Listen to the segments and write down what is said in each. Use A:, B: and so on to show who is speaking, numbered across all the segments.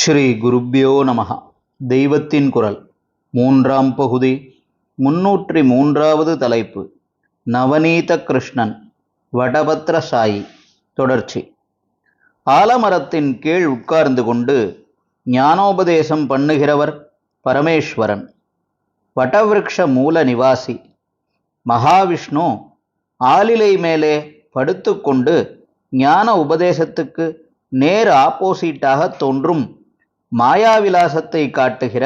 A: ஸ்ரீ குருப்யோ நமஹ. தெய்வத்தின் குரல் மூன்றாம் பகுதி 303வது தலைப்பு. நவநீத கிருஷ்ணன் வடபத்ர சாயி. தொடர்ச்சி. ஆலமரத்தின் கீழ் உட்கார்ந்து கொண்டு ஞானோபதேசம் பண்ணுகிறவர் பரமேஸ்வரன். வடவிருக்ஷ மூல நிவாசி மகாவிஷ்ணு ஆலிலை மேலே படுத்துக்கொண்டு ஞான உபதேசத்துக்கு நேர் ஆப்போசிட்டாக தோன்றும் மாயாவிலாசத்தை காட்டுகிற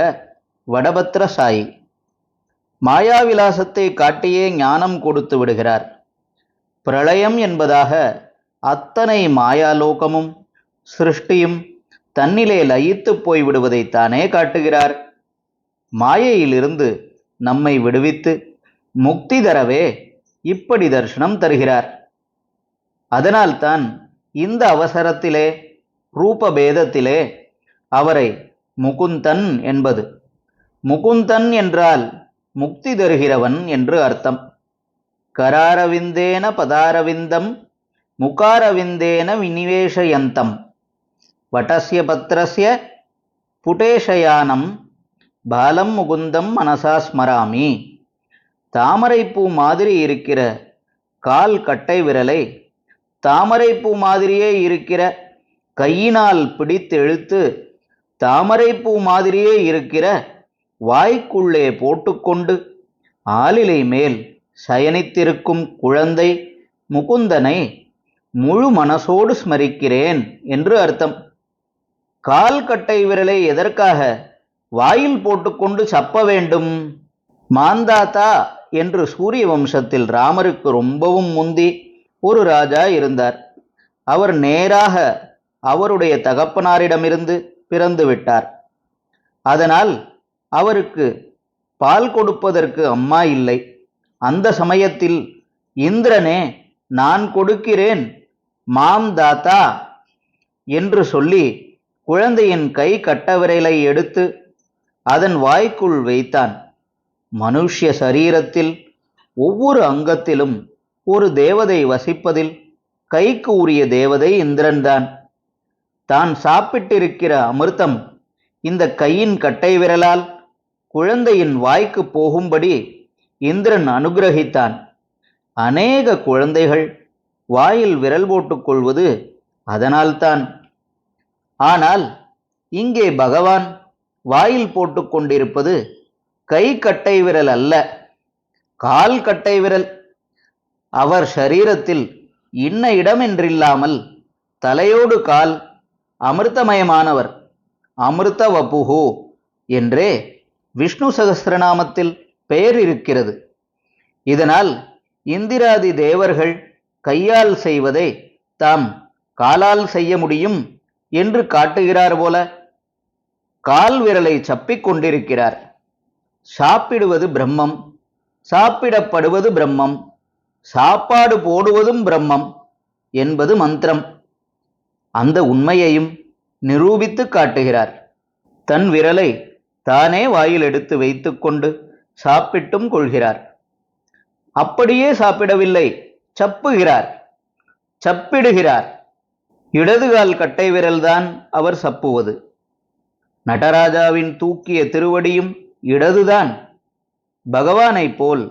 A: வடபத்ர சாயி. மாயாவிலாசத்தை காட்டியே ஞானம் கொடுத்து விடுகிறார். பிரளயம் என்பதாக அத்தனை மாயாலோகமும் சிருஷ்டியும் தன்னிலே லயித்து போய்விடுவதைத்தானே காட்டுகிறார். மாயையிலிருந்து நம்மை விடுவித்து முக்தி தரவே இப்படி தரிசனம் தருகிறார். அதனால்தான் இந்த அவசரத்திலே ரூபபேதத்திலே அவரை முகுந்தன் என்பது. முகுந்தன் என்றால் முக்தி தருகிறவன் என்று அர்த்தம். கராரவிந்தேன பதாரவிந்தம் முகாரவிந்தேன விநிவேஷயந்தம் வடஸ்ய பத்ரஸ்ய புடேஷயானம் பாலம் முகுந்தம் மனசா ஸ்மராமி. தாமரைப்பூ மாதிரி இருக்கிற கால் கட்டை விரலை தாமரைப்பூ மாதிரியே இருக்கிற கையினால் பிடித்து இழுத்து தாமரைப்பூ மாதிரியே இருக்கிற வாய்க்குள்ளே போட்டுக்கொண்டு ஆலிலை மேல் சயனித்திருக்கும் குழந்தை முகுந்தனை முழு மனசோடு ஸ்மரிக்கிறேன் என்று அர்த்தம். கால் கட்டை விரலை எதற்காக வாயில் போட்டுக்கொண்டு சப்ப வேண்டும்? மாந்தாத்தா என்று சூரிய வம்சத்தில் ராமருக்கு ரொம்பவும் முந்தி ஒரு ராஜா இருந்தார். அவர் நேராக அவருடைய தகப்பனாரிடமிருந்து பிறந்து விட்டார். அதனால் அவருக்கு பால் கொடுப்பதற்கு அம்மா இல்லை. அந்த சமயத்தில் இந்திரனே நான் கொடுக்கிறேன் மாம் தாத்தா என்று சொல்லி குழந்தையின் கை கட்டவிரலை எடுத்து அதன் வாய்க்குள் வைத்தான். மனுஷ்ய சரீரத்தில் ஒவ்வொரு அங்கத்திலும் ஒரு தேவதை வசிப்பதில் கைக்கு உரிய தேவதை இந்திரன்தான். தான் சாப்பிட்டிருக்கிற அமிர்தம் இந்த கையின் கட்டை விரலால் குழந்தையின் வாய்க்கு போகும்படி இந்திரன் அனுகிரகித்தான். அநேக குழந்தைகள் வாயில் விரல் போட்டுக்கொள்வது அதனால்தான். ஆனால் இங்கே பகவான் வாயில் போட்டுக்கொண்டிருப்பது கை கட்டை விரல் அல்ல, கால் கட்டை விரல். அவர் சரீரத்தில் இன்ன இடமென்றில்லாமல் தலையோடு கால் அமிர்தமயமானவர். அமிர்த வபுகு என்றே விஷ்ணு சகஸ்ரநாமத்தில் பெயர் இருக்கிறது. இதனால் இந்திராதி தேவர்கள் கையால் செய்வதை தாம் காலால் செய்ய முடியும் என்று காட்டுகிறார் போல கால் விரலை சப்பிக் கொண்டிருக்கிறார். சாப்பிடுவது பிரம்மம், சாப்பிடப்படுவது பிரம்மம், சாப்பாடு போடுவதும் பிரம்மம் என்பது மந்திரம். அந்த உண்மையையும் நிரூபித்து காட்டுகிறார். தன் விரலை தானே வாயில் எடுத்து வைத்துக்கொண்டு சாப்பிட்டும் கொள்கிறார். அப்படியே சாப்பிடவில்லை, சப்புகிறார், சப்பிடுகிறார். இடதுகால் கட்டை விரல்தான் அவர் சப்புவது. நடராஜாவின் தூக்கிய திருவடியும் இடதுதான். பகவானை போல்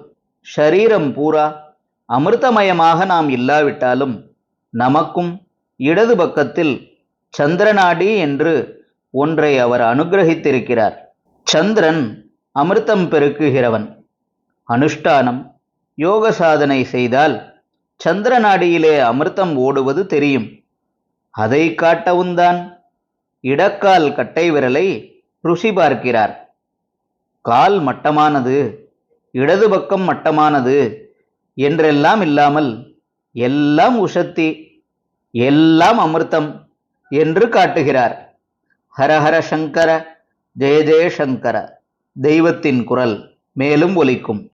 A: ஷரீரம் பூரா அமிர்தமயமாக நாம் இல்லாவிட்டாலும் நமக்கும் இடது பக்கத்தில் சந்திரநாடி என்று ஒன்றை அவர் அனுகிரகித்திருக்கிறார். சந்திரன் அமிர்தம் பெருக்குகிறவன். அனுஷ்டானம் யோக சாதனை செய்தால் சந்திரநாடியிலே அமிர்தம் ஓடுவது தெரியும். அதை காட்டவும்தான் இடக்கால் கட்டை விரலை ருசி பார்க்கிறார். கால் மட்டமானது, இடது பக்கம் மட்டமானது என்றெல்லாம் இல்லாமல் எல்லாம் உஷத்தி, எல்லாம் அமிர்தம் என்று காட்டுகிறார். ஹரஹர சங்கர, ஜெய ஜெய சங்கர. தெய்வத்தின் குரல் மேலும் ஒலிக்கும்.